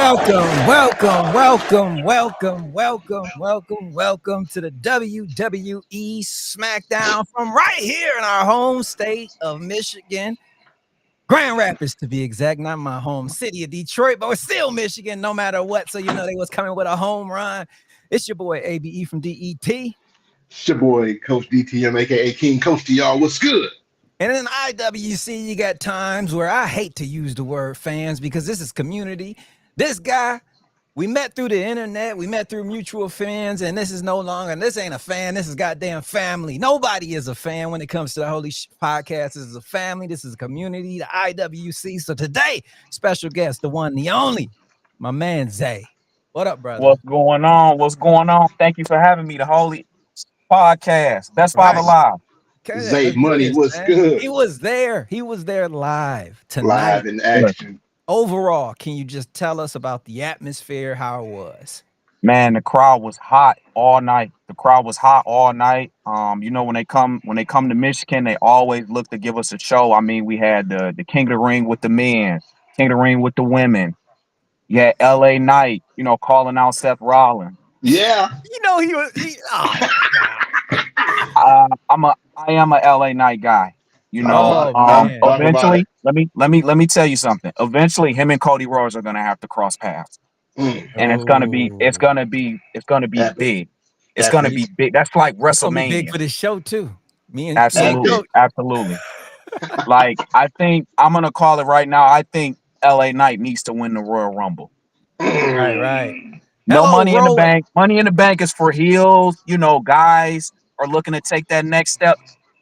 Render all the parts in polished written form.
Welcome to the WWE Smackdown from right here in our home state of Michigan. Grand Rapids, to be exact, not my home city of Detroit, but we're still Michigan no matter what. So, you know, they was coming with a home run. It's your boy ABE from DET. It's your boy, Coach DTM, aka King Coach to y'all. What's good? And in IWC, you got times where I hate to use the word fans because this is community. This guy, we met through the internet, we met through mutual fans, and this is no longer, and this ain't a fan, this is goddamn family. Nobody is a fan when it comes to the Holy Shhh Podcast. This is a family, this is a community, the IWC. So today, special guest, the one, the only, my man Zay. What up, brother? What's going on? What's going on? Thank you for having me, the Holy Podcast. Best Father Live. Zay Money, what's good? He was there. He was there live tonight. Live in action. Overall, can you just tell us about the atmosphere, how it was? Man, the crowd was hot all night. You know, when they come to Michigan, they always look to give us a show. I mean, we had the King of the Ring with the men, King of the Ring with the women. You had LA Knight, you know, calling out Seth Rollins. Yeah. You know, I am a LA Knight guy. You know, eventually, let me tell you something. Eventually, him and Cody Rhodes are gonna have to cross paths, and it's gonna be big. It's gonna be big. That's like WrestleMania. Big for the show too. Absolutely. Like, I think I'm gonna call it right now. I think LA Knight needs to win the Royal Rumble. Right. No Money in the Bank. Money in the Bank is for heels. You know, guys are looking to take that next step.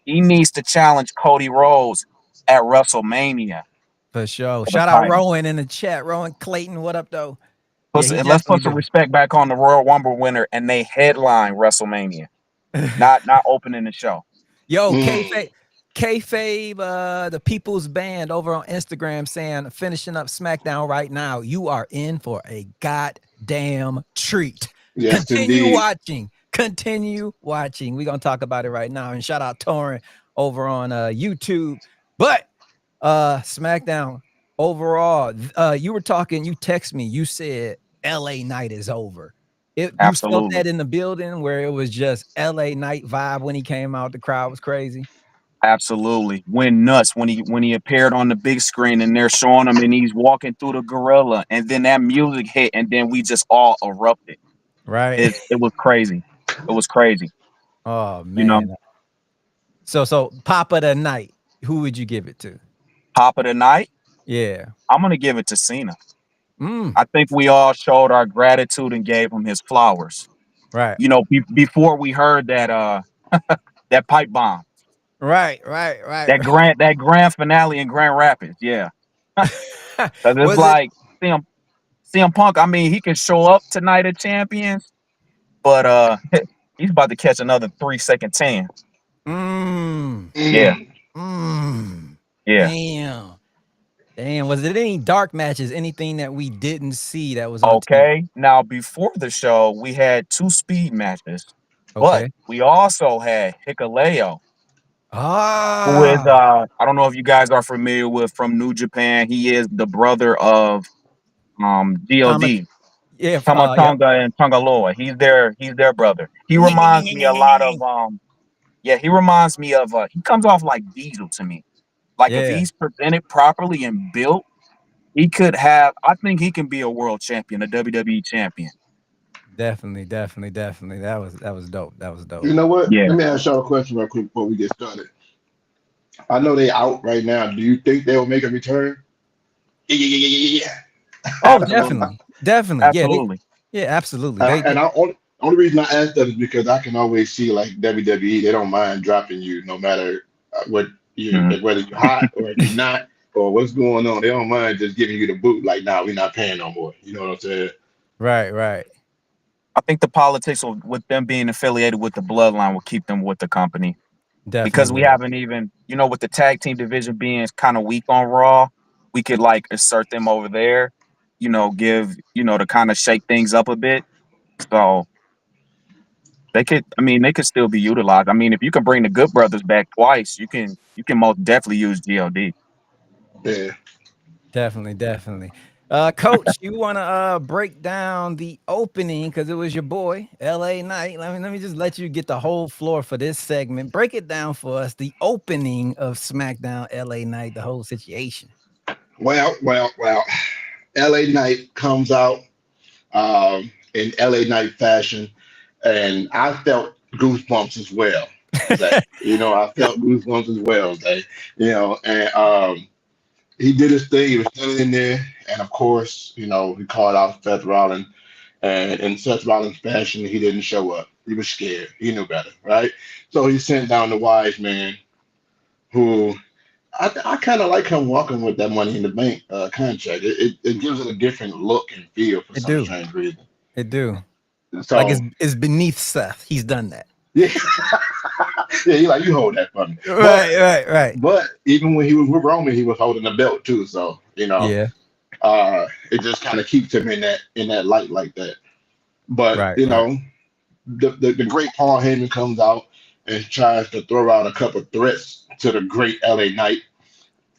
He needs to challenge Cody Rhodes at WrestleMania. For sure. Shout out Rowan in the chat. Rowan Clayton, what up, though? Let's put some respect back on the Royal Rumble winner, and they headline WrestleMania, not opening the show. Yo, Kayfabe, the People's Band over on Instagram saying, finishing up SmackDown right now. You are in for a goddamn treat. Yes, Continue watching. We're going to talk about it right now. And shout out Torrin over on YouTube. But SmackDown overall, you were talking, you text me, you said LA Knight is over. You felt that in the building where it was just LA Knight vibe when he came out, the crowd was crazy. Absolutely. Went nuts when he appeared on the big screen and they're showing him and he's walking through the gorilla and then that music hit and then we just all erupted. Right. It was crazy. It was crazy. Oh man. You know? So Pop of the Night, who would you give it to? Pop of the Night? Yeah. I'm gonna give it to Cena. I think we all showed our gratitude and gave him his flowers. Right. You know, before we heard that that pipe bomb. Right. That grand finale in Grand Rapids, yeah. It's like CM Punk. I mean, he can show up tonight at Champions, but he's about to catch another 3-second tan. Yeah. Yeah. Damn. Was it any dark matches? Anything that we didn't see that was okay? Now, before the show, we had 2 speed matches, but we also had Hikuleo. Who is I don't know if you guys are familiar with from New Japan. He is the brother of GOD. Tamatonga and Tongaloa. He's their brother. He reminds me a lot of he comes off like Diesel to me. Like if he's presented properly and built, I think he can be a world champion, a WWE champion. Definitely. That was dope. You know what? Yeah. Let me ask y'all a question real quick before we get started. I know they out right now. Do you think they'll make a return? Yeah. Oh, definitely. Absolutely. Absolutely. Only reason I ask that is because I can always see like WWE, they don't mind dropping you no matter what whether you're hot or if you're not or what's going on. They don't mind just giving you the boot. Like, nah, we're not paying no more. You know what I'm saying? Right. I think the politics with them being affiliated with the bloodline will keep them with the company. Definitely. Because we haven't even, you know, with the tag team division being kind of weak on Raw, we could like assert them over there, you know, to kind of shake things up a bit. So they could still be utilized. I mean, if you can bring the Good Brothers back twice, you can most definitely use GLD. Yeah. Definitely. Coach, you want to break down the opening because it was your boy, LA Knight. Let me just let you get the whole floor for this segment. Break it down for us. The opening of SmackDown, LA Knight, the whole situation. Well. LA Knight comes out in LA Knight fashion, and I felt goosebumps as well. I felt goosebumps as well. And he did his thing. He was standing in there, and of course, he called out Seth Rollins, and in Seth Rollins fashion, he didn't show up. He was scared. He knew better, right? So he sent down the wise man, who I kind of like him walking with that Money in the Bank contract. It gives it a different look and feel for some strange reason. It do. So like it's beneath Seth. He's done that. Yeah, yeah. You hold that for me. Right. But even when he was with Roman, he was holding a belt too. So yeah. It just kind of keeps him in that light like that. But the great Paul Heyman comes out and tries to throw out a couple of threats to the great LA Knight.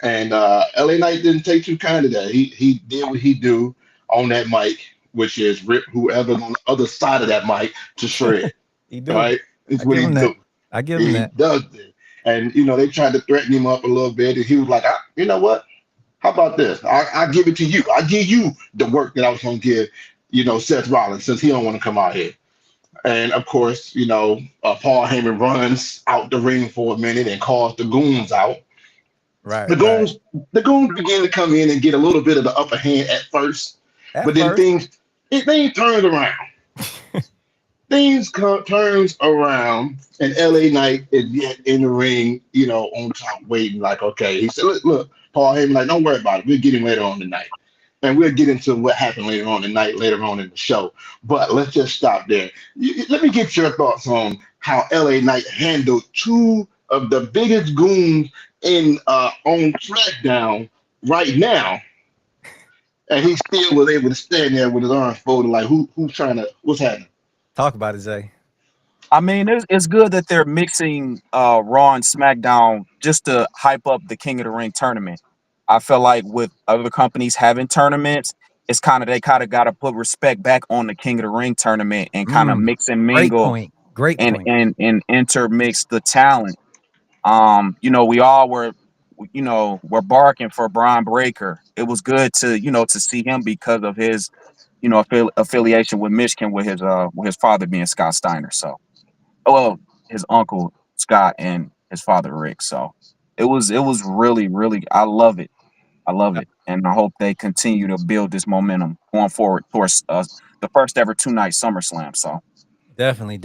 And LA Knight didn't take too kind of that. He did what he do on that mic, which is rip whoever's on the other side of that mic to shred. He do. Right? It's what he do. I give him that. He does it. And they tried to threaten him up a little bit, and he was like, you know what? How about this? I'll give it to you. I'll give you the work that I was gonna give, Seth Rollins, since he don't want to come out here. And of course, Paul Heyman runs out the ring for a minute and calls the goons out. Right. The goons begin to come in and get a little bit of the upper hand at first, but then things turns around. Things turns around, and LA Knight is yet in the ring, on top waiting. Like, okay, he said, look, Paul Heyman, like, don't worry about it. We'll get him later on tonight. And we'll get into what happened later on tonight, later on in the show. But let's just stop there. Let me get your thoughts on how LA Knight handled two of the biggest goons on SmackDown right now. And he still was able to stand there with his arms folded, like, what's happening? Talk about it, Zay. I mean, it's good that they're mixing Raw and SmackDown just to hype up the King of the Ring tournament. I feel like with other companies having tournaments, they kind of got to put respect back on the King of the Ring tournament and kind of mix and mingle and intermix the talent. We're barking for Brian Breaker. It was good to see him because of his affiliation with Michigan with his father being Scott Steiner. So, his uncle Scott and his father Rick. So it was really, really, I love it, and I hope they continue to build this momentum going forward towards the first ever 2-night SummerSlam. So definitely.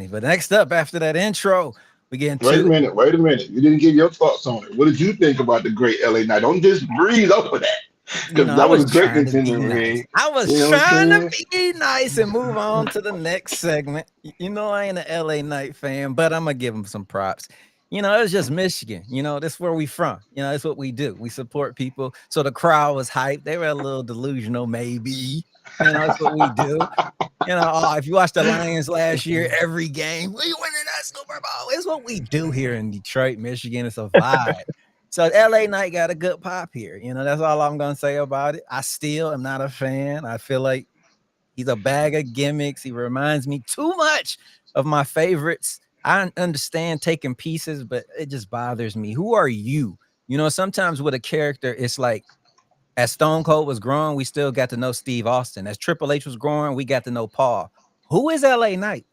But next up, after that intro, we get into Wait a minute. You didn't give your thoughts on it. What did you think about the great LA Knight? Don't just breathe over that. Because that was greatness in the ring. I was trying to be nice and move on to the next segment. I ain't an LA Knight fan, but I'm going to give him some props. It was just Michigan. That's where we from. That's what we do. We support people. So the crowd was hyped. They were a little delusional, maybe. That's what we do. If you watched the Lions last year, every game, we winning that Super Bowl. It's what we do here in Detroit, Michigan. It's a vibe. So LA Knight got a good pop here. That's all I'm going to say about it. I still am not a fan. I feel like he's a bag of gimmicks. He reminds me too much of my favorites. I understand taking pieces, but it just bothers me. Who are you? Sometimes with a character, it's like as Stone Cold was growing, we still got to know Steve Austin. As Triple H was growing, we got to know Paul. Who is LA Knight?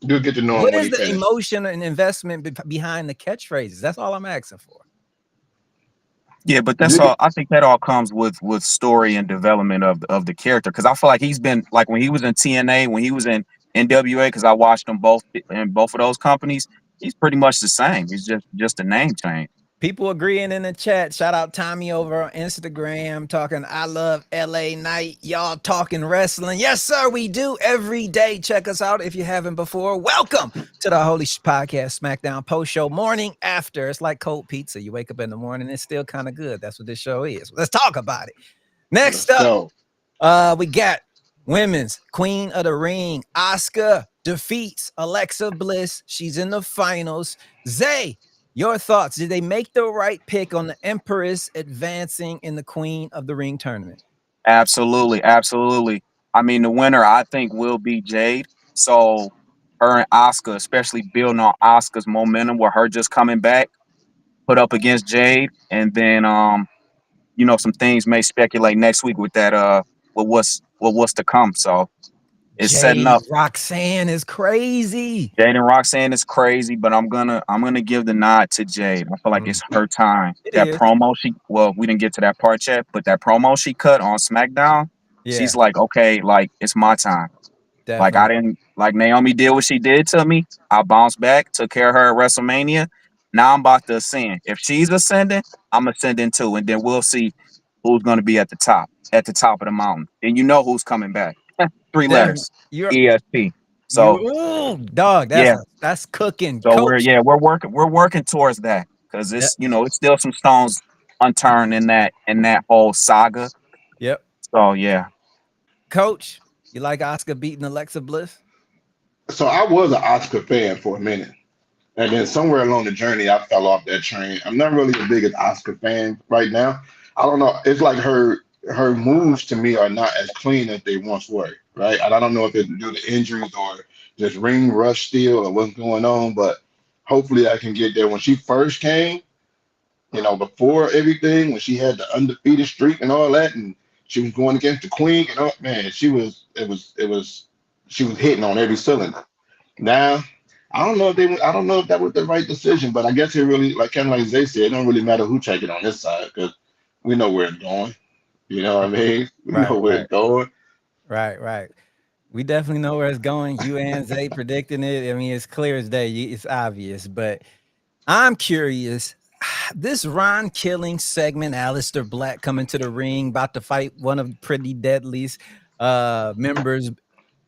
You'll get to know him. What is the emotion and investment behind the catchphrases? That's all I'm asking for. Yeah, but that's all. I think that all comes with story and development of the character. Because I feel like he's been like when he was in TNA, when he was in NWA. Because I watched them both in both of those companies. He's pretty much the same. He's just a name change. People agreeing in the chat. Shout out Tommy over on Instagram talking, I love LA Knight. Y'all talking wrestling. Yes, sir, we do every day. Check us out if you haven't before. Welcome to the Holy Shhh Podcast Smackdown post show morning after. It's like cold pizza. You wake up in the morning, it's still kind of good. That's what this show is. Let's talk about it. Next up, we got women's Queen of the Ring. Asuka defeats Alexa Bliss. She's in the finals. Zay, your thoughts? Did they make the right pick on the Empress advancing in the Queen of the Ring tournament? Absolutely, absolutely. I mean, the winner I think will be Jade. So her and Oscar, especially building on Oscar's momentum with her just coming back, put up against Jade, and then some things may speculate next week with that with what's to come. So it's setting Jade up. Roxanne is crazy. Jade and Roxanne is crazy, but I'm gonna give the nod to Jade. I feel like it's her time. It That is. promo we didn't get to that part yet, but that promo she cut on SmackDown, Yeah, she's like, okay, like it's my time. Like I definitely. didn't like Naomi did what she did to me. I bounced back, took care of her at WrestleMania. Now I'm about to ascend. If she's ascending, I'm ascending too, and then we'll see who's gonna be at the top of the mountain. And you know who's coming back. Three Definitely. letters. You're ESP. you So ooh, dog. yeah. That's cooking, So we're coach. yeah, we're working towards that because Yep. it's still some stones unturned in that whole saga. Yep. So yeah. Coach, you like Oscar beating Alexa Bliss? So I was an Oscar fan for a minute. And then somewhere along the journey, I fell off that train. I'm not really the biggest Oscar fan right now. I don't know. It's like her moves to me are not as clean as they once were, right? And I don't know if it's due to injuries or just ring rush still or what's going on, but hopefully I can get there. When she first came, before everything, when she had the undefeated streak and all that, and she was going against the queen, and all, man, she was hitting on every cylinder. Now, I don't know if that was the right decision, but I guess it really, like kind of like Zay said, it don't really matter who take it on this side because we know where it's going. You know what I mean? We Right, know where right, it's going. right. We definitely know where it's going. You and Zay predicting it. I mean, it's clear as day. It's obvious, but I'm curious. This Ron Killing segment, Alistair Black coming to the ring, about to fight one of Pretty Deadly's members.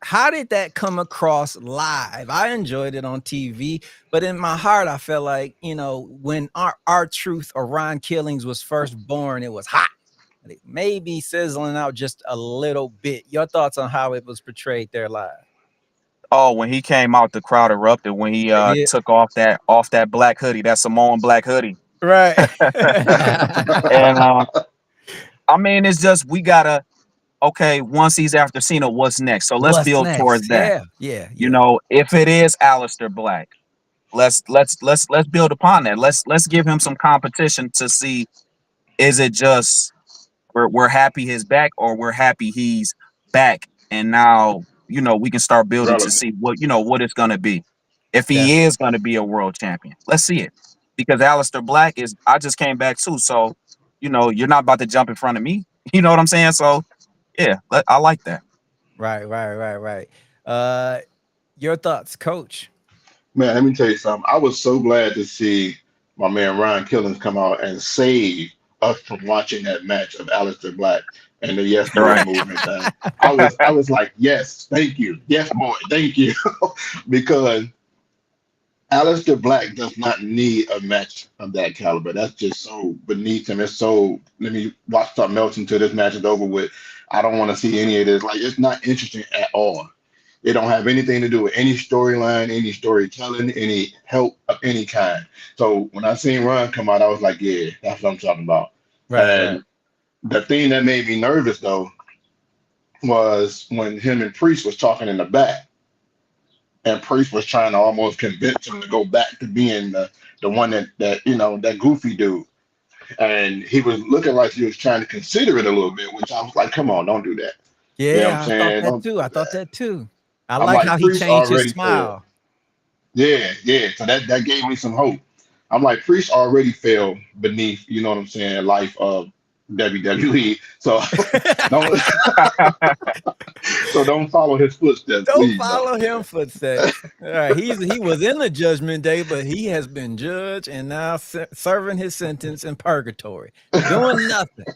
How did that come across live? I enjoyed it on TV, but in my heart, I felt like, when our Truth or Ron Killings was first born, it was hot. It may be sizzling out just a little bit. Your thoughts on how it was portrayed there live? Oh, when he came out, the crowd erupted when he They did. took off that black hoodie, that Samoan black hoodie. Right. And I mean, it's just we gotta okay. Once he's after Cena, what's next? So let's What's build towards next? that. Yeah, yeah, yeah. If it is Alistair Black, let's build upon that. Let's give him some competition to see is it just we're happy he's back or we're happy he's back and now we can start building to Relevant. see what it's gonna be. If he Definitely. is gonna be a world champion, let's see it. Because Alistair Black is I just came back too, so you're not about to jump in front of me. You know what I'm saying? So yeah, I like that. Right. Your thoughts, coach? Man, let me tell you something. I was so glad to see my man Ryan Killings come out and save us from watching that match of Aleister Black and the Yes Boy Right. movement. I was like, yes, thank you. Yes, boy, thank you. Because Aleister Black does not need a match of that caliber. That's just so beneath him. It's so let me watch something else until this match is over with. I don't want to see any of this. Like it's not interesting at all. It don't have anything to do with any storyline, any storytelling, any help of any kind. So when I seen Ron come out, I was like, yeah, that's what I'm talking about. Right. And the thing that made me nervous though was when him and Priest was talking in the back, and Priest was trying to almost convince him to go back to being the one that goofy dude. And he was looking like he was trying to consider it a little bit, which I was like, come on, don't do that. You know what I'm Yeah, I thought saying? that Don't too. do I thought that. that too. I I'm like like, how he Priest changed his already failed. smile. Yeah, yeah. So that gave me some hope. I'm like, Priest already fell beneath, you know what I'm saying, life of WWE. So don't don't follow his footsteps, Don't please, brother. follow him footsteps. All right, he was in the judgment day, but he has been judged and now serving his sentence in purgatory, doing nothing,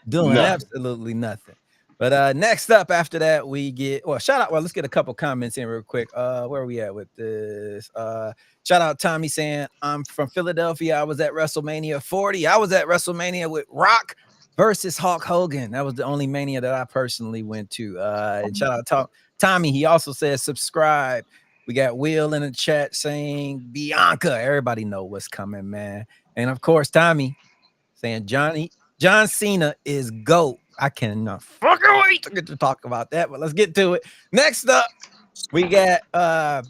doing Nothing. absolutely nothing. But next up after that, we get shout out. Well, let's get a couple comments in real quick. Where are we at with this? Shout out Tommy saying, I'm from Philadelphia. I was at WrestleMania 40. I was at WrestleMania with Rock versus Hulk Hogan. That was the only mania that I personally went to. And shout out Tommy. He also says subscribe. We got Will in the chat saying Bianca. Everybody know what's coming, man. And of course, Tommy saying John Cena is GOAT. I cannot fucking wait to get to talk about that. But let's get to it. Next up, we got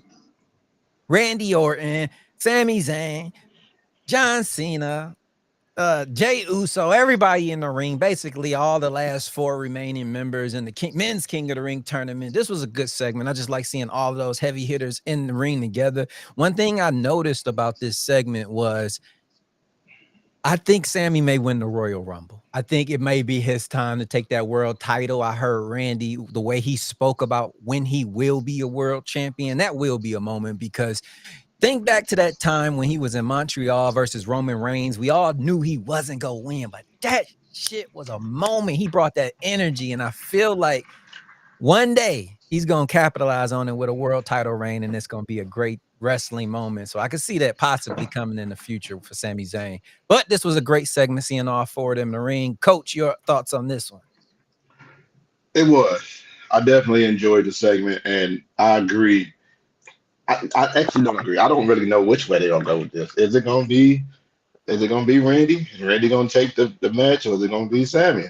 Randy Orton, Sami Zayn, John Cena, Jey Uso, everybody in the ring, basically all the last 4 remaining members in the men's King of the Ring tournament. This was a good segment. I just like seeing all of those heavy hitters in the ring together. One thing I noticed about this segment was I think Sammy may win the Royal Rumble. I think it may be his time to take that world title. I heard Randy, the way he spoke about when he will be a world champion, that will be a moment because think back to that time when he was in Montreal versus Roman Reigns. We all knew he wasn't going to win, but that shit was a moment. He brought that energy, and I feel like one day he's going to capitalize on it with a world title reign, and it's going to be a great wrestling moment. So I can see that possibly coming in the future for Sami Zayn. But this was a great segment, seeing all 4 of them in the ring. Coach, your thoughts on this one? It was. I definitely enjoyed the segment, and I agree. I actually don't agree. I don't really know which way they're gonna go with this. Is it gonna be Randy? Is Randy gonna take the match, or is it gonna be Sammy?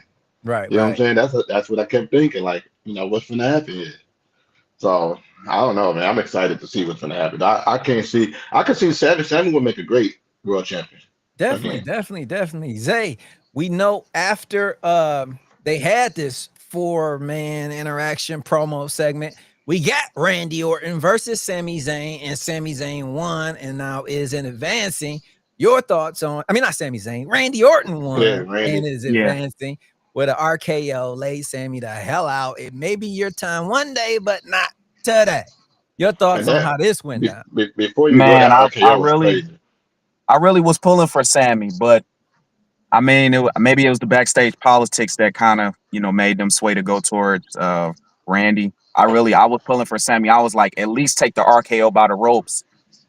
Right. You know what I'm saying? That's what I kept thinking. Like, what's gonna happen here? So I don't know, man. I'm excited to see what's gonna happen. I can see Sammy. Sammy will make a great world champion. Definitely. Zay, we know after they had this 4-man interaction promo segment, we got Randy Orton versus Sami Zayn, and Sami Zayn won and now is advancing. Your thoughts on, not Sami Zayn, Randy Orton won and is advancing with an RKO, laid Sammy the hell out. It may be your time one day, but not today. Your thoughts on how this went down? Before you go, that RKO was crazy. I really was pulling for Sammy, but maybe it was the backstage politics that kind of, made them sway to go towards Randy. I was pulling for Sammy. I was like, at least take the RKO by the ropes.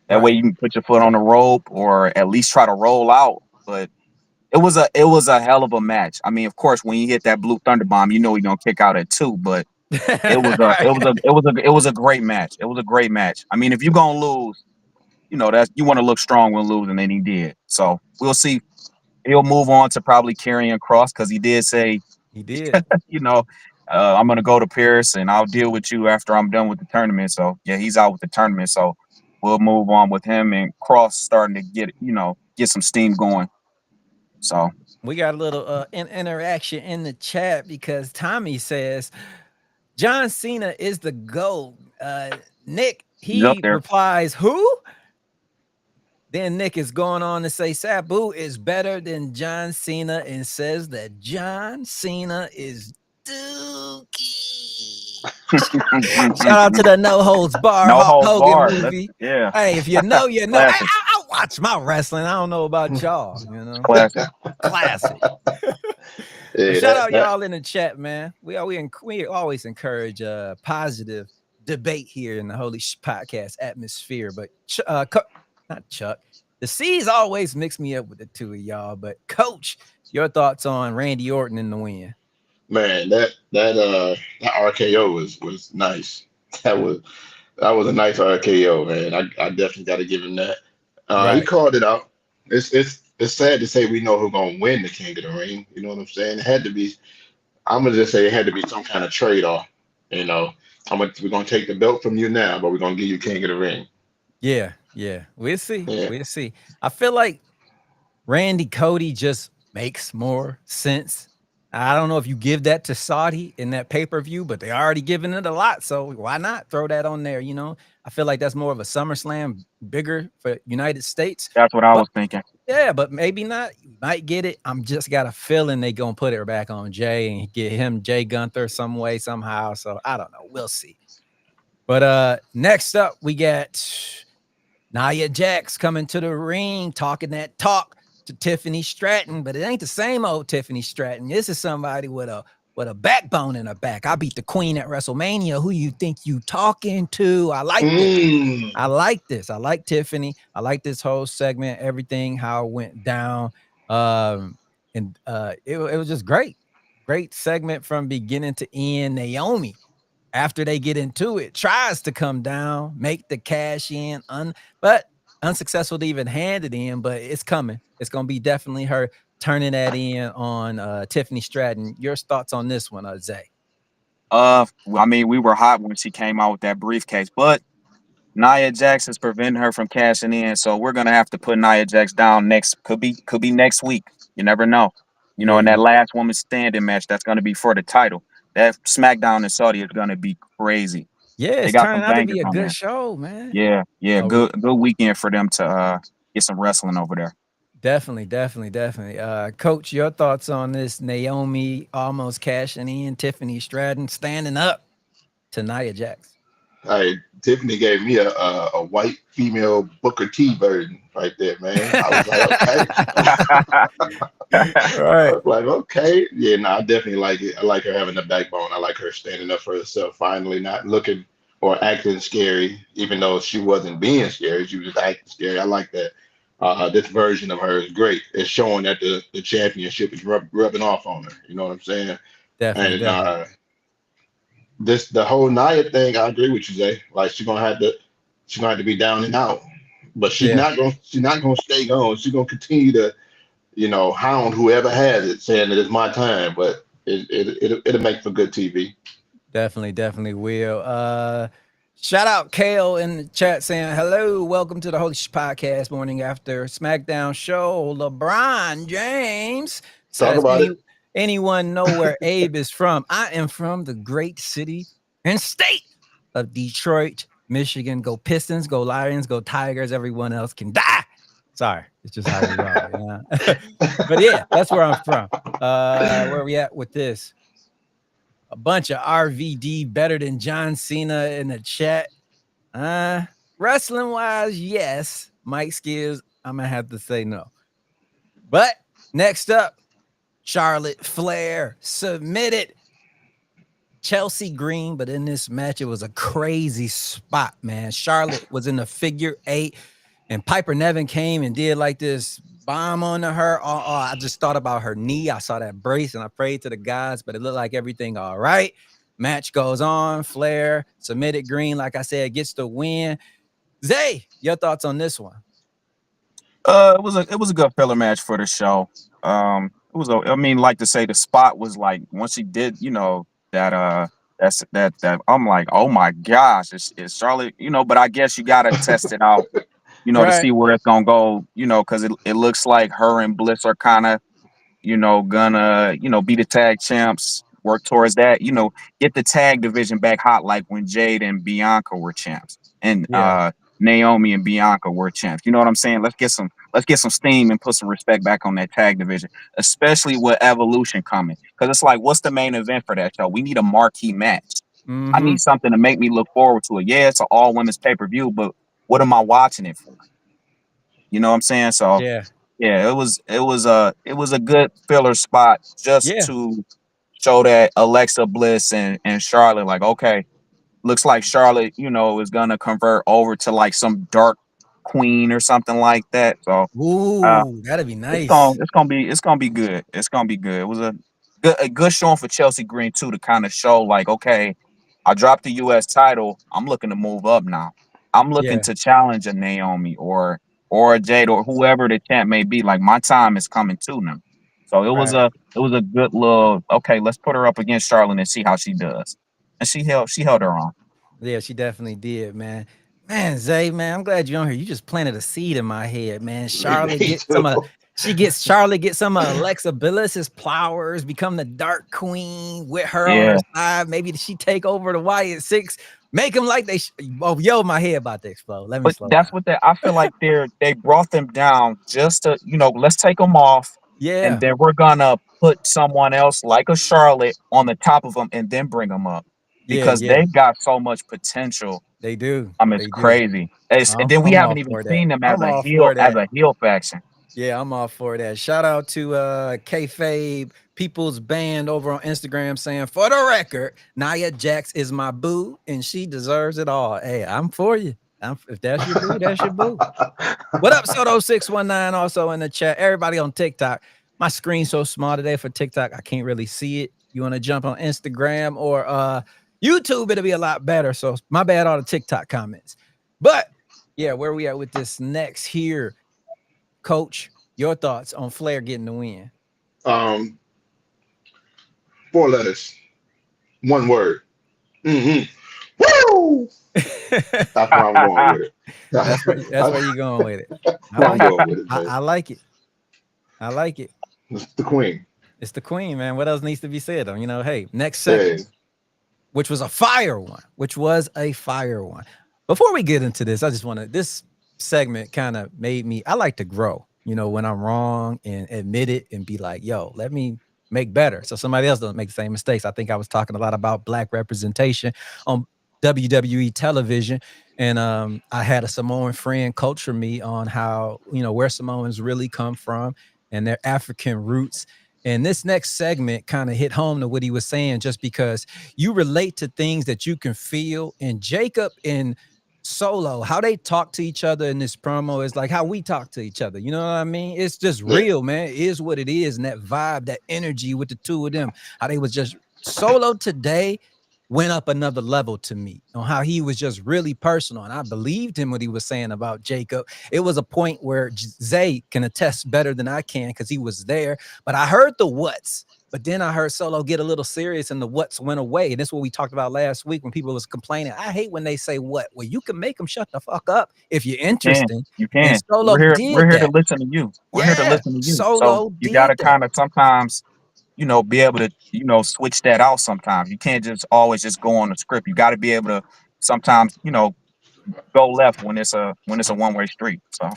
That way you can put your foot on the rope or at least try to roll out. But it was a hell of a match. Of course, when you hit that blue thunder bomb, you're gonna kick out at 2. But it was a great match. It was a great match. If you're gonna lose, that you want to look strong when losing, and he did. So we'll see. He'll move on to probably Karrion Kross because he did say he did. I'm gonna go to Paris and I'll deal with you after I'm done with the tournament. So yeah, he's out with the tournament. So we'll move on with him and Kross starting to get some steam going. So we got a little interaction in the chat because Tommy says John Cena is the GOAT. Nick, he replies, who? Then Nick is going on to say Sabu is better than John Cena and says that John Cena is dookie. Shout out to the No Holds Bar Hulk Hogan movie. Yeah. Hey, if you know, you know. I watch my wrestling. I don't know about y'all. Classic. Yeah, shout out y'all in the chat, man. We always encourage positive debate here in the Holy Shhh Podcast atmosphere. But not Chuck. The C's always mix me up with the two of y'all. But Coach, your thoughts on Randy Orton in the win? Man, that RKO was nice. That was a nice RKO, man. I definitely got to give him that. He called it out. It's sad to say we know who's gonna win the King of the Ring. You know what I'm saying? It had to be. I'm gonna just say it had to be some kind of trade-off. We're gonna take the belt from you now, but we're gonna give you King of the Ring. Yeah. We'll see. We'll see. I feel like Randy Cody just makes more sense. I don't know if you give that to Saudi in that pay-per-view, but they already giving it a lot. So why not throw that on there? I feel like that's more of a SummerSlam, bigger for United States. That's what I was thinking. Yeah, but maybe not. You might get it. I'm just got a feeling they gonna put it back on Jay and get him Jay Gunther some way, somehow. So I don't know. We'll see. But next up, we got Nia Jax coming to the ring, talking that talk to Tiffany Stratton, but it ain't the same old Tiffany Stratton. This is somebody with a backbone in her back. I beat the queen at WrestleMania. Who you think you talking to? I like this. I like this. I like Tiffany. I like this whole segment, everything, how it went down. It was just great. Great segment from beginning to end. Naomi, after they get into it, tries to come down, make the cash in, but unsuccessful to even hand it in, but it's coming. It's going to be definitely her turning that in on Tiffany Stratton. Your thoughts on this one, Zay? I mean, we were hot when she came out with that briefcase, but Nia Jax is preventing her from cashing in, so we're gonna have to put Nia Jax down next. Could be next week. You never know. You know, Yeah, in that last woman standing match, that's gonna be for the title. That SmackDown in Saudi is gonna be crazy. yeah, They it's got turning some out to bangers be a on good there. show, man. Yeah, yeah, Oh, good weekend for them to get some wrestling over there. definitely. Coach, your thoughts on this? Naomi almost cashing in, Tiffany Stratton standing up to Nia Jax. Hey, Tiffany gave me a white female Booker T version right there, man. I was like, okay. I Right. was like, okay. Yeah, no, I definitely like it. I like her having the backbone. I like her standing up for herself, finally not looking or acting scary, even though she wasn't being scary. She was just acting scary. I like that. This version of her is great. It's showing that the championship is rubbing off on her. You know what I'm saying? And Definitely. the whole Nia thing, I agree with you, Jay. Like she's gonna have to be down and out. But Yeah. she's not gonna stay gone. She's gonna continue to, hound whoever has it, saying that it's my time. But it'll make for good TV. Definitely will. Shout out Kale in the chat saying, hello, welcome to the Holy Shhh Podcast morning after SmackDown show. LeBron James Talk says, about it. anyone know where Abe is from? I am from the great city and state of Detroit, Michigan. Go Pistons, go Lions, go Tigers. Everyone else can die. Sorry, it's just how we roll. You know? But yeah, that's where I'm from. Where are we at with this? A bunch of RVD better than John Cena in the chat. Wrestling wise, yes. Mike Skills, I'm gonna have to say no. But next up, Charlotte Flair submitted Chelsea Green, but in this match, it was a crazy spot, man. Charlotte was in the figure 8, and Piper Nevin came and did like this bomb onto her. I just thought about her knee. I saw that brace, and I prayed to the gods, but it looked like everything all right. Match goes on. Flair submitted Green, like I said, gets the win. Zay, your thoughts on this one? It was a good filler match for the show. I mean, like to say the spot was like once she did, that I'm like, oh my gosh, it's Charlotte, but I guess you gotta test it out, to Right. see where it's gonna go, because it looks like her and Bliss are kind of, gonna, be the tag champs, work towards that, get the tag division back hot like when Jade and Bianca were champs. And Yeah. Naomi and Bianca were champs. You know what I'm saying? Let's get some steam and put some respect back on that tag division, especially with Evolution coming. Because it's like, what's the main event for that show? We need a marquee match. I need something to make me look forward to it. Yeah, it's an all women's pay-per-view, but what am I watching it for? You know what I'm saying? So Yeah. yeah, it was a good filler spot just Yeah. to show that Alexa Bliss and Charlotte, like, okay, looks like Charlotte, is gonna convert over to like some dark queen or something like that. So Ooh, that'd be it's nice. gonna be good. It's gonna be good. It was a good showing for Chelsea Green too, to kind of show like, okay, I dropped the US title. I'm looking to move up now. I'm looking Yeah. to challenge a Naomi or a Jade or whoever the champ may be. Like my time is coming too now. So Right. it was a good little, okay, let's put her up against Charlotte and see how she does. And she held her on. Yeah, she definitely did, man. Man, Zay, man, I'm glad you're on here. You just planted a seed in my head, man. Charlotte Me get some of too. Charlotte get some of Alexa Bliss's flowers, become the Dark Queen with her on her Yeah. side. Maybe she take over the Wyatt Six, make them like they. Oh, yo, my head about to explode. Let me But slow that's down. what I feel like they brought them down just to, let's take them off, and Yeah, then we're gonna put someone else like a Charlotte on the top of them and then bring them up because yeah, they got so much potential. they do, It's they do. crazy. And then we I'm all haven't even for that. seen them I'm all for as that. a heel faction. Yeah, I'm all for that. Shout out to Kayfabe People's Band over on Instagram saying, for the record, Nia Jax is my boo and she deserves it all. Hey, I'm for you. If that's your boo, that's your boo. What up, Soto619? Also in the chat. Everybody on TikTok. My screen's so small today for TikTok, I can't really see it. You want to jump on Instagram or YouTube, it'll be a lot better. So my bad, all the TikTok comments. But yeah, where we at with this next here? Coach, Your thoughts on Flair getting the win? 4 letters, 1 word. Woo! That's where I'm going with it. That's where you're going with it. I'm going with it, I like it. I like it. It's the queen. It's the queen, man. What else needs to be said? Hey, next segment, which was a fire one. Before we get into this, I just want to, this segment kind of made me, I like to grow, when I'm wrong and admit it and be like, yo, let me make better so somebody else doesn't make the same mistakes. I think I was talking a lot about Black representation on WWE television. And I had a Samoan friend culture me on how, where Samoans really come from and their African roots. And this next segment kind of hit home to what he was saying, just because you relate to things that you can feel. And Jacob and Solo, how they talk to each other in this promo is like how we talk to each other. You know what I mean? It's just real, man. It is what it is. And that vibe, that energy with the two of them, how they was just Solo today went up another level to me on how he was just really personal. And I believed him what he was saying about Jacob. It was a point where Zay can attest better than I can because he was there. But I heard the what's, but then I heard Solo get a little serious and the what's went away. And that's what we talked about last week when people was complaining. I hate when they say what. Well, you can make them shut the fuck up if you're interesting. You can. And Solo we're here to listen to you. We're here to listen to you. Solo so you got to kind of sometimes be able to, switch that out sometimes. You can't just always just go on the script. You got to be able to sometimes, go left when it's a one-way street. So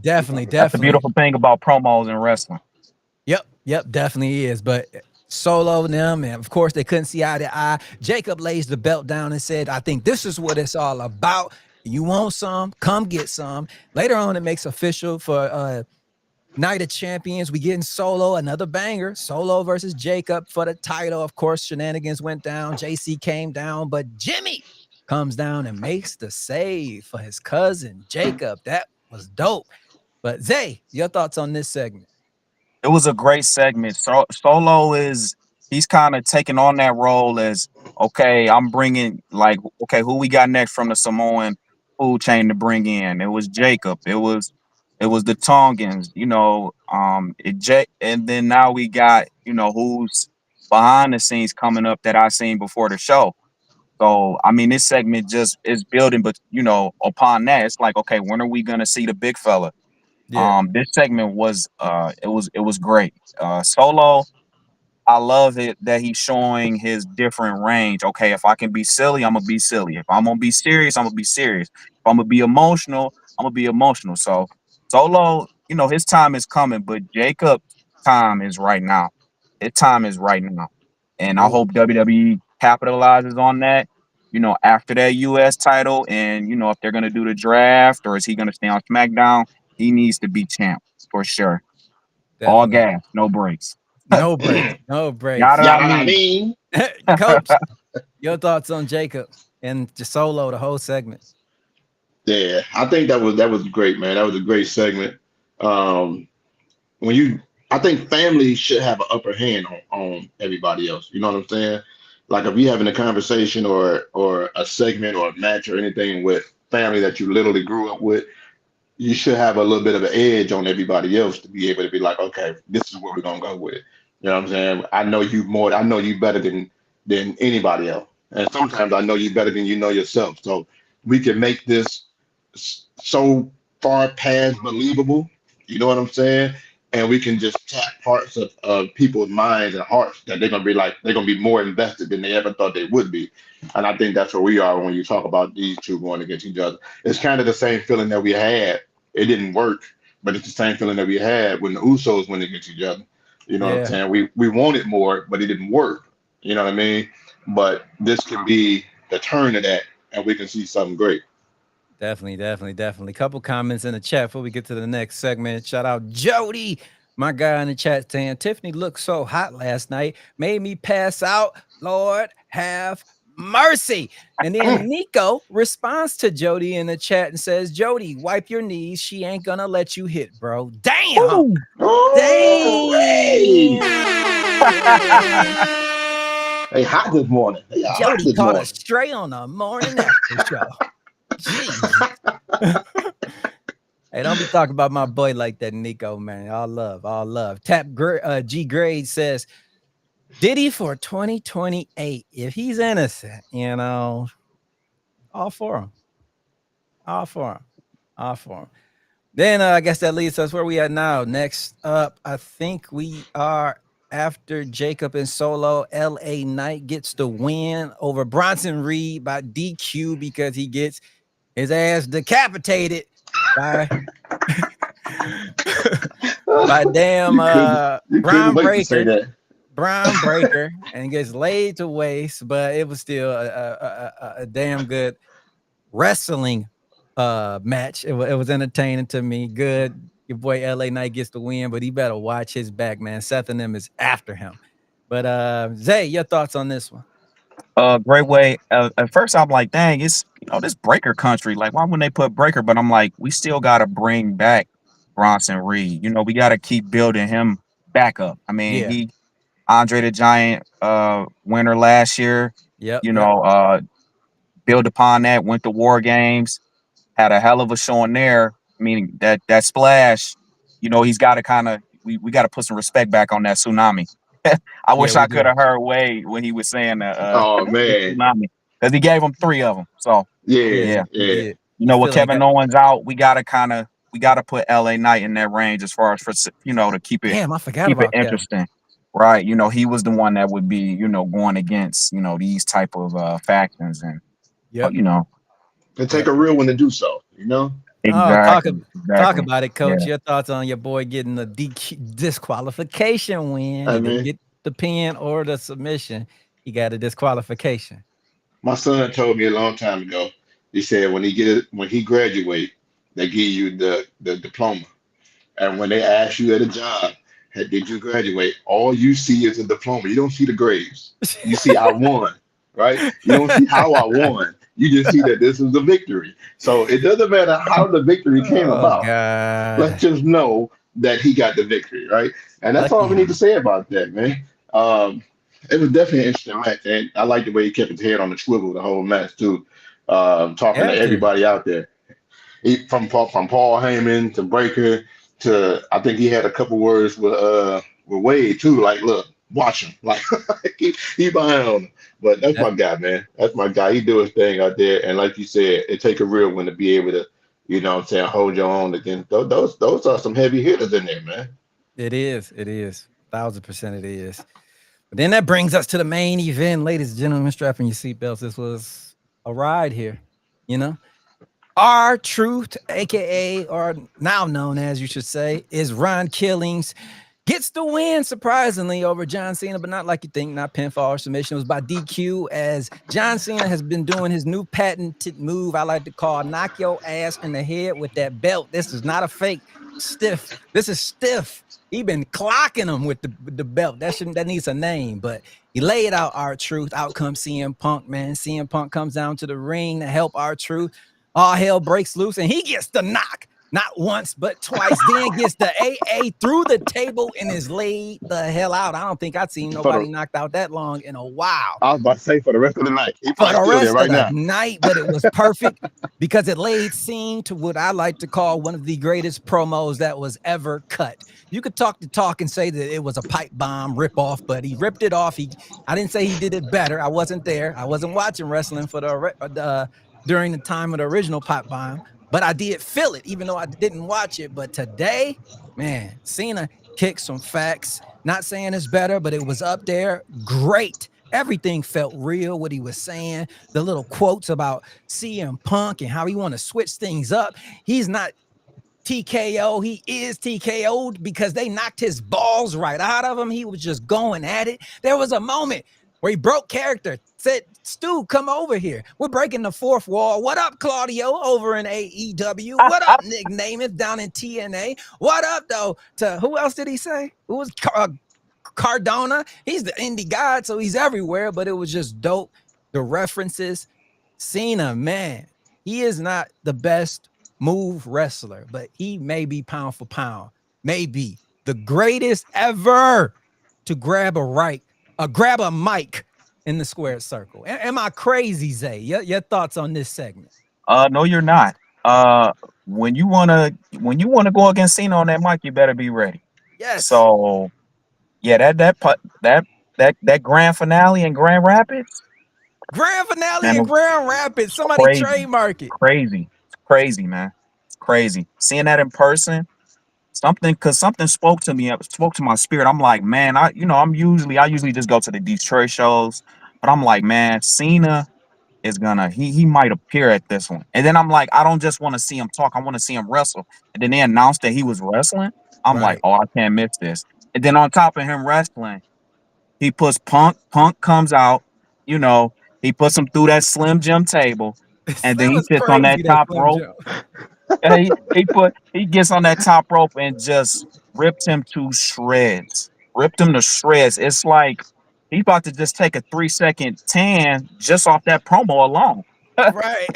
definitely. That's the beautiful thing about promos and wrestling. Yep, definitely is. But Solo and them, and of course they couldn't see eye to eye. Jacob lays the belt down and said, I think this is what it's all about. You want some? Come get some. Later on, it makes official for Night of Champions. We getting Solo, another banger. Solo versus Jacob for the title. Of course, shenanigans went down. JC came down, but Jimmy comes down and makes the save for his cousin Jacob. That was dope. But Zay, your thoughts on this segment? It was a great segment. Solo he's kind of taking on that role as, okay, I'm bringing who we got next from the Samoan food chain to bring in? It was Jacob. It was the Tongans, and then now we got, who's behind the scenes coming up that I seen before the show. So, I mean, this segment just is building, but, upon that, it's like, okay, when are we going to see the big fella? Yeah. This segment was it was great. Solo, I love it that he's showing his different range. Okay, if I can be silly, I'm gonna be silly. If I'm gonna be serious, I'm gonna be serious. If I'm gonna be emotional, I'm gonna be emotional. So Solo, his time is coming, but Jacob's time is right now. His time is right now. And I hope WWE capitalizes on that, after that US title. And, if they're gonna do the draft or is he gonna stay on SmackDown? He needs to be champ for sure. Definitely. All gas, no brakes. No breaks. No breaks. I mean. Coach, your thoughts on Jacob and Solo, the whole segment? Yeah, I think that was great, man. That was a great segment. I think family should have an upper hand on everybody else. You know what I'm saying? Like if you're having a conversation or a segment or a match or anything with family that you literally grew up with, you should have a little bit of an edge on everybody else to be able to be like, okay, this is where we're gonna go with it. You know what I'm saying? I know you better than anybody else. And sometimes I know you better than you know yourself. So we can make this so far past believable. You know what I'm saying? And we can just tap parts of people's minds and hearts that they're gonna be more invested than they ever thought they would be. And I think that's where we are when you talk about these two going against each other. It's kind of the same feeling that we had. It didn't work, but it's the same feeling that we had when the Usos went against each other. You know what I'm saying? We wanted more, but it didn't work. You know what I mean? But this can be the turn of that, and we can see something great. Definitely. Couple comments in the chat before we get to the next segment. Shout out Jody, my guy in the chat saying, Tiffany looked so hot last night, made me pass out. Lord have mercy. And then Nico responds to Jody in the chat and says, Jody, wipe your knees. She ain't gonna let you hit, bro. Damn. Damn. Hey, hot this morning. Jody caught us straight on the morning after show. Hey, don't be talk about my boy like that, Nico, man. All love, all love. G Grade says, Diddy for 2028. If he's innocent, all for him. All for him. All for him. Then I guess that leads us where we at now. Next up, I think we are after Jacob and Solo. LA Knight gets the win over Bronson Reed by DQ because he gets his ass decapitated by by damn Brown Breaker. Brown Breaker, and gets laid to waste, but it was still a damn good wrestling match. It was entertaining to me. Good. Your boy LA Knight gets the win, but he better watch his back, man. Seth and them is after him. But Zay, your thoughts on this one? Great way. At first I'm like, dang, it's this Breaker country. Like, why wouldn't they put Breaker? But I'm like, we still gotta bring back Bronson Reed. We gotta keep building him back up. I mean, he Andre the Giant winner last year. Yep. Build upon that, went to War Games, had a hell of a showing there. Meaning that splash, he's got to kind of we got to put some respect back on that tsunami. I wish I could have heard Wade when he was saying oh man, tsunami, because he gave him 3 of them. So yeah. With Kevin Owens out, we got to put LA Knight in that range as far as to keep it I forgot about interesting. Right. He was the one that would be, going against, these type of factions and and take a real one to do so, Exactly. Talk about it, Coach. Your thoughts on your boy getting the disqualification win? He didn't get the pin or the submission. He got a disqualification. My son told me a long time ago. He said when he graduate, they give you the diploma, and when they ask you at a job, hey, did you graduate? All you see is a diploma. You don't see the grades. You see I won, right? You don't see how I won. You just see that this is a victory. So it doesn't matter how the victory came about. God. Let's just know that he got the victory, right? And that's all we need to say about that, man. It was definitely an interesting match, and I like the way he kept his head on the swivel the whole match too, talking to everybody out there. From Paul Heyman to Breaker to I think he had a couple words with Wade too. Like, look, watch him, like he behind on him. But that's my guy, man. That's my guy. He do his thing out there, and like you said, it take a real one to be able to, hold your own against those are some heavy hitters in there, man. It is. 1000% it is. But then that brings us to the main event, ladies and gentlemen. Strap in your seatbelts. This was a ride here, R-Truth, aka or now known as, you should say, is Ron Killings. Gets the win, surprisingly, over John Cena, but not like you think, not pinfall or submission. It was by DQ, as John Cena has been doing his new patented move I like to call knock your ass in the head with that belt. This is not a fake stiff. This is stiff. He been clocking him with the belt. That needs a name, but he laid out R-Truth. Out comes CM Punk, man. CM Punk comes down to the ring to help R-Truth. All hell breaks loose, and he gets the knock. Not once, but twice. Then gets the AA through the table and is laid the hell out. I don't think I've seen nobody knocked out that long in a while. I was about to say for the rest of the night. For the rest of the night, but it was perfect because it laid scene to what I like to call one of the greatest promos that was ever cut. You could talk the talk and say that it was a pipe bomb ripoff, but he ripped it off. I didn't say he did it better. I wasn't there. I wasn't watching wrestling for during the time of the original pipe bomb. But I did feel it, even though I didn't watch it. But today, man, Cena kicked some facts. Not saying it's better, but it was up there. Great. Everything felt real, what he was saying. The little quotes about CM Punk and how he want to switch things up. He's not TKO. He is TKO'd because they knocked his balls right out of him. He was just going at it. There was a moment where he broke character, said, Stu, come over here. We're breaking the fourth wall. What up, Claudio, over in AEW? What up, Nick Namath down in TNA? What up, though, to who else did he say? Who was Cardona? He's the indie god, so he's everywhere, but it was just dope. The references. Cena, man, he is not the best move wrestler, but he may be pound for pound, maybe the greatest ever to grab a mic in the squared circle. Am I crazy, Zay? Your thoughts on this segment? No, you're not. when you wanna go against Cena on that mic, you better be ready. Yes. So yeah, that grand finale in Grand Rapids. Grand finale in Grand Rapids. Somebody trademark it. It's crazy, man. It's crazy. Seeing that in person, something spoke to me, spoke to my spirit. I'm like, man, I usually just go to the Detroit shows, but I'm like, man, Cena is gonna he might appear at this one. And then I'm like, I don't just want to see him talk, I want to see him wrestle. And then they announced that he was wrestling. I'm like, oh, I can't miss this. And then on top of him wrestling, he puts Punk. Punk comes out, he puts him through that Slim Jim table, and then he sits on that top rope. And he gets on that top rope and just ripped him to shreds. Ripped him to shreds. It's like he's about to just take a 3-second tan just off that promo alone. Right.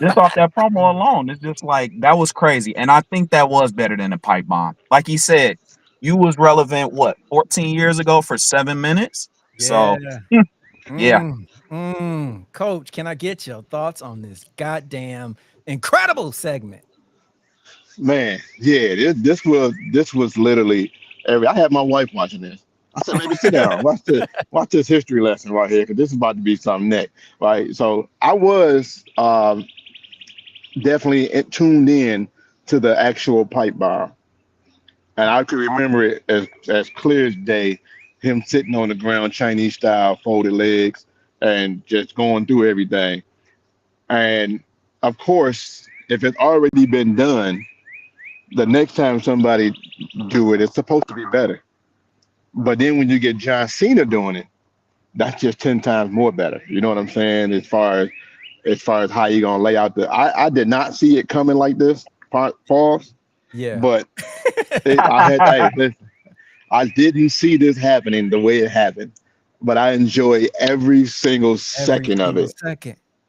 Just off that promo alone. It's just like, that was crazy. And I think that was better than a pipe bomb. Like he said, you was relevant, 14 years ago for 7 minutes? Yeah. So, yeah. Coach, can I get your thoughts on this goddamn incredible segment? Man, yeah, this was literally I had my wife watching this. I said, "Baby, sit down. Watch this history lesson right here, because this is about to be something next." Right. So I was definitely tuned in to the actual pipe bomb, and I could remember it as clear as day. Him sitting on the ground, Chinese style, folded legs, and just going through everything. And of course, if it's already been done, the next time somebody do it, it's supposed to be better. But then when you get John Cena doing it, that's just 10 times more better. You know what I'm saying? As far as how you gonna lay out I did not see it coming like this. Pause. Yeah. But I didn't see this happening the way it happened. But I enjoy every single second of it.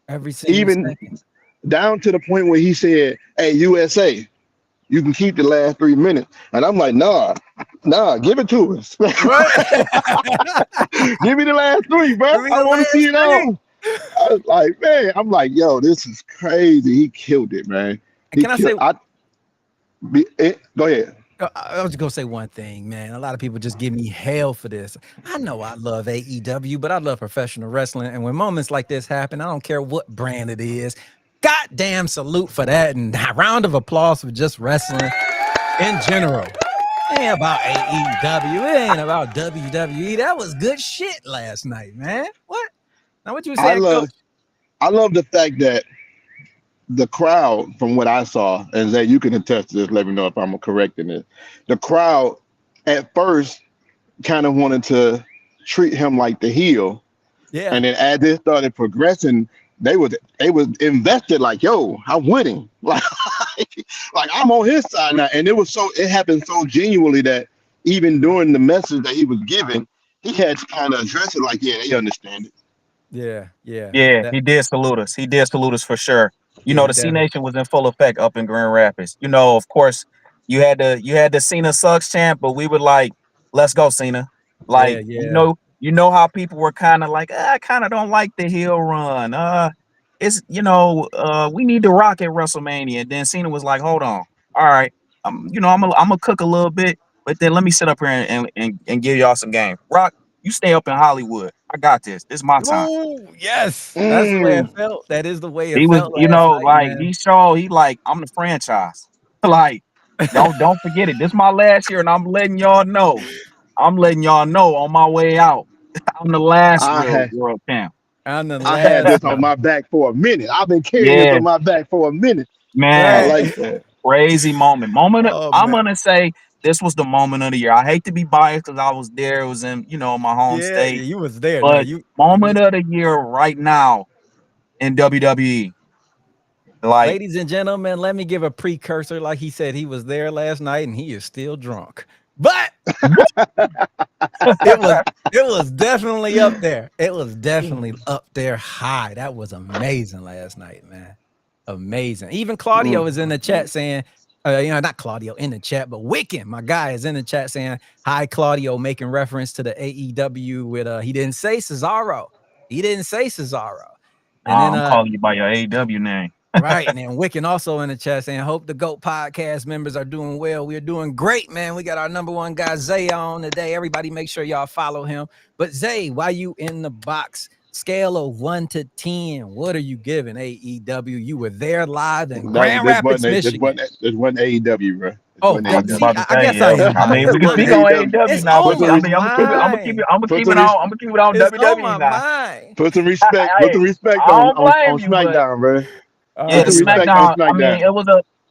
Every single second. Down to the point where he said, "Hey, USA, you can keep the last 3 minutes." And I'm like, nah, give it to us. Give me the last 3, bro. I want to see it all. I was like, man, I'm like, yo, this is crazy. He killed it, man. Go ahead. I was just gonna say one thing, man. A lot of people just give me hell for this. I know I love AEW, but I love professional wrestling. And when moments like this happen, I don't care what brand it is. Goddamn salute for that, and a round of applause for just wrestling in general. It ain't about AEW. It ain't about WWE. That was good shit last night, man. What? Now what you saying, Coach? I love the fact that the crowd, from what I saw, and Zay, you can attest to this, let me know if I'm correct in it. The crowd at first kind of wanted to treat him like the heel. Yeah. And then as it started progressing, they was invested, like, yo, I'm winning. Like I'm on his side now. And it happened so genuinely that even during the message that he was giving, he had to kind of address it like, yeah, they understand it. Yeah. He did salute us. He did salute us for sure. The C Nation was in full effect up in Grand Rapids. Of course, you had the Cena sucks chant, but we were like, let's go, Cena. Like, you know how people were kind of like, I kind of don't like the heel run. We need to rock at WrestleMania. And then Cena was like, hold on. All right. I'm gonna cook a little bit, but then let me sit up here and give y'all some game. Rock, you stay up in Hollywood. I got this. This is my time. Ooh, yes. That's the way it felt. That is the way it felt. He like, I'm the franchise. Like, don't forget it. This is my last year, and I'm letting y'all know. On my way out. I'm the last world champ. I had this on my back for a minute. I've been carrying this on my back for a minute. Man, I like that. Crazy moment. I'm gonna say this was the moment of the year. I hate to be biased because I was there. It was in, my home state. Yeah, you was there. But moment of the year right now in WWE. Like, ladies and gentlemen, let me give a precursor. Like he said, he was there last night and he is still drunk. But it was definitely up there. It was definitely up there high. That was amazing last night, man. Amazing. Even Claudio is in the chat saying, not Claudio in the chat, but Wiccan, my guy, is in the chat saying, hi, Claudio, making reference to the AEW with, he didn't say Cesaro. And I'm calling you by your AEW name. Right. And then Wiccan also in the chat saying, hope the GOAT podcast members are doing well. We're doing great, man. We got our number one guy, Zay, on today. Everybody make sure y'all follow him. But Zay, why you in the box? Scale of 1 to 10. What are you giving AEW? You were there live in Grand Rapids, Michigan. There's one AEW, bro. Oh, see, I guess I am. I mean, we can speak on AEW now. I'm gonna keep it on WWE now. Put some respect. Put some respect on SmackDown, bro. Yeah, the SmackDown. I mean,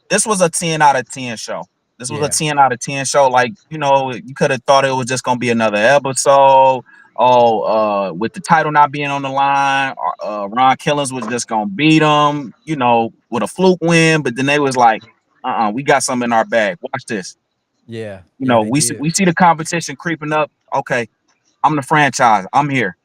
this was a 10 out of 10 show. This was a 10 out of 10 show. Like, you know, you could have thought it was just gonna be another episode. With the title not being on the line, Ron Killings was just gonna beat him, you know, with a fluke win. But then they was like, we got something in our bag. Watch this. Yeah. You know, we see the competition creeping up. Okay, I'm the franchise. I'm here.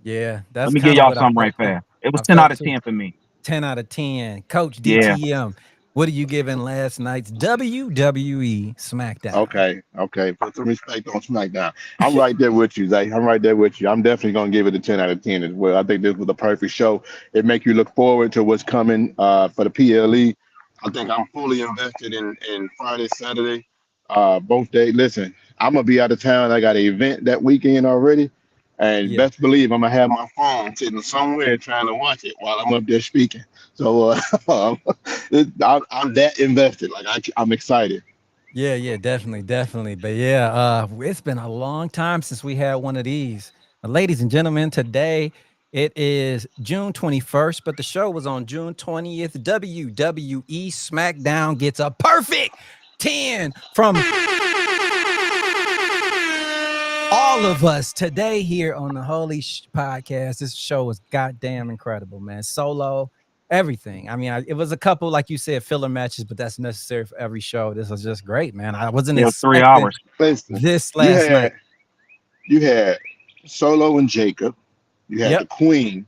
Yeah. That's Let me give y'all something right fast. It was 10 out of 10 for me. 10 out of 10. Coach DTM, what are you giving last night's WWE Smackdown? Okay. Put some respect on SmackDown. I'm right there with you, Zay. I'm right there with you. I'm definitely going to give it a 10 out of 10 as well. I think this was a perfect show. It makes you look forward to what's coming for the PLE. I think I'm fully invested in Friday, Saturday, both days. Listen, I'm going to be out of town. I got an event that weekend already. And best believe I'm going to have my phone sitting somewhere trying to watch it while I'm up there speaking. So I'm that invested. Like, I'm excited. Yeah, definitely. But yeah, it's been a long time since we had one of these. Ladies and gentlemen, today it is June 21st, but the show was on June 20th. WWE Smackdown gets a perfect 10 from all of us today here on the Holy Shhh Podcast. This show was goddamn incredible, man. Solo, everything. I mean, it was a couple, like you said, filler matches, but that's necessary for every show. This was just great, man. I wasn't expecting 3 hours. This last night. You had Solo and Jacob. You had the Queen.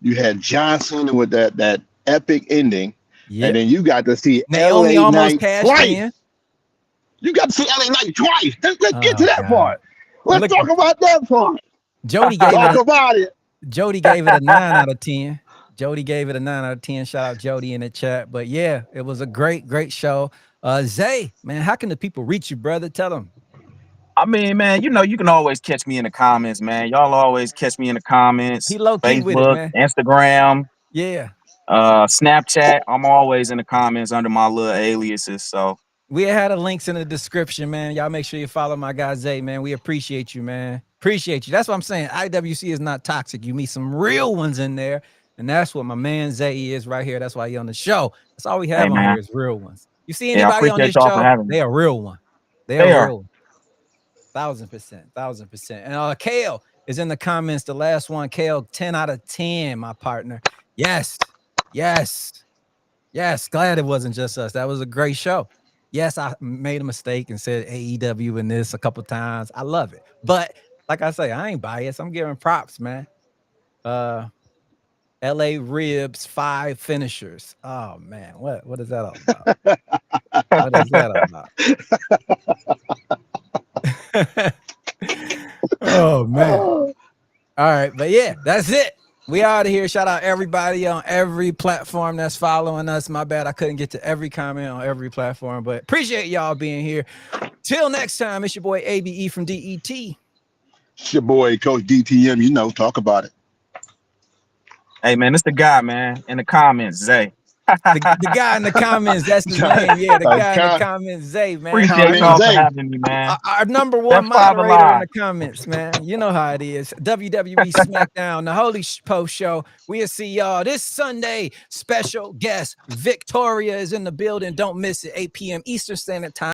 You had John Cena with that epic ending. And then you got to see Naomi LA almost Knight cashed twice. in. You got to see LA Knight twice. Let's get to that part. Let's talk about that part. Jody gave it a 9 out of 10. Jody gave it a 9 out of 10. Shout out Jody in the chat. But yeah, it was a great show. Zay, man, how can the people reach you, brother? Tell them. I mean, man, you know, you can always catch me in the comments, man. Y'all always catch me in the comments. He low key Facebook, with it, man. Instagram. Yeah. Snapchat. I'm always in the comments under my little aliases. So we had the links in the description, man. Y'all make sure you follow my guy Zay, man. We appreciate you, man. Appreciate you. That's what I'm saying. IWC is not toxic. You meet some real ones in there, and that's what my man Zay is right here. That's why he on the show. That's all we have on here is real ones. You see anybody on this show? They a real one. They are real. 1000%. And Kale is in the comments. The last one, Kale, 10 out of 10, my partner. Yes. Glad it wasn't just us. That was a great show. Yes, I made a mistake and said AEW in this a couple times. I love it. But like I say, I ain't biased. I'm giving props, man. LA Ribs 5 finishers. Oh man, what is that all about? What is that all about? Oh man. All right, but yeah, that's it. We out of here. Shout out everybody on every platform that's following us. My bad, I couldn't get to every comment on every platform, but appreciate y'all being here. Till next time, it's your boy ABE from DET. It's your boy Coach DTM. You know, talk about it. Hey man, it's the guy, man, in the comments, Zay. The guy in the comments, that's his name. Yeah, the guy in the comments, Zay, man. Appreciate y'all for having me, man. Our number one moderator in the comments, man. You know how it is. WWE Smackdown, the Holy Shhh Post Show. We'll see y'all this Sunday. Special guest Victoria is in the building. Don't miss it. 8 p.m. Eastern Standard Time.